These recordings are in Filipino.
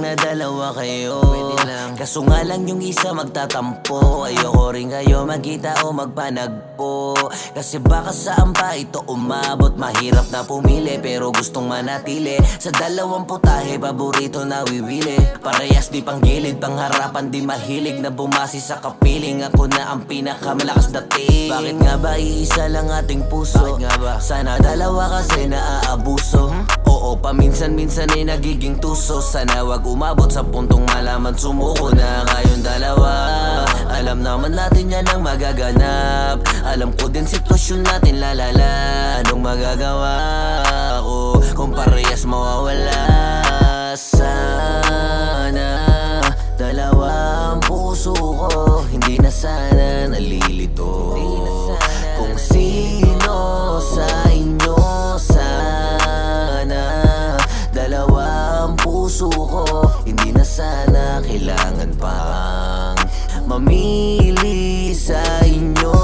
na dalawa kayo, kaso nga lang yung isa magtatampo. Ayoko rin kayo magkita o magpanagpo, kasi baka saan pa ito umabot. Mahirap na pumili pero gustong manatili. Sa dalawang putahe paborito na wiwili. Parehas di panggilid, pangharapan di mahilig na bumasi sa kapiling. Ako na ang pinakamalakas dating. Bakit nga ba iisa lang ating puso? Sana dalawa kasi naaabuso. Oo, paminsan-minsan ay nagiging tuso. Sana wag umabot sa puntong malaman sumuko na kayong dalawa. Alam naman natin yan ang magaganap. Alam ko din sitwasyon natin lalala. Anong magagawa ko kung parehas mawawala? Sana dalawa ang puso ko, hindi na sana nalilito. Kung sino sa inyo sana dalawa ang puso ko, hindi na sana kailangan pang mamili sa inyo.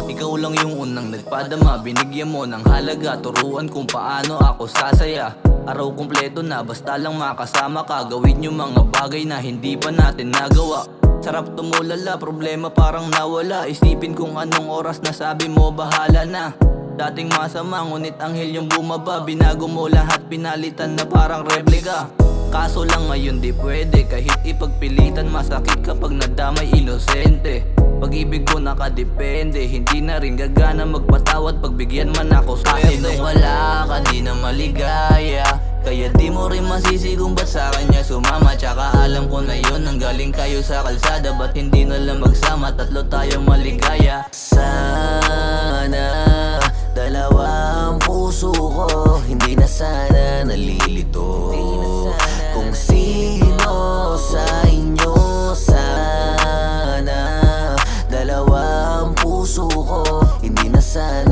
Ikaw lang yung unang nagpadama, binigyan mo ng halaga, turuan kung paano ako sasaya. Araw kumpleto na basta lang makasama ka, gawin yung mga bagay na hindi pa natin nagawa. Sarap tumulala, problema parang nawala. Isipin kung anong oras na sabi mo bahala na. Dating masama ngunit anghel yung bumaba, binago mo lahat pinalitan na parang replika. Kaso lang ngayon di pwede, kahit ipagpilitan masakit kapag nadamay inosente. Pag-ibig ko nakadepende, hindi na rin gagana magpatawad pagbigyan man ako swerte. Kasi nung wala ka di na maligaya, kaya di mo rin masisi kung ba't sa kanya sumama. Tsaka alam ko na yun, nanggaling kayo sa kalsada, ba't hindi na lang magsama, tatlo tayong maligaya. Sana dalawa ang puso ko, hindi na sana nalilito. Kung sino sa inyo sana dalawa ang puso ko, hindi na sana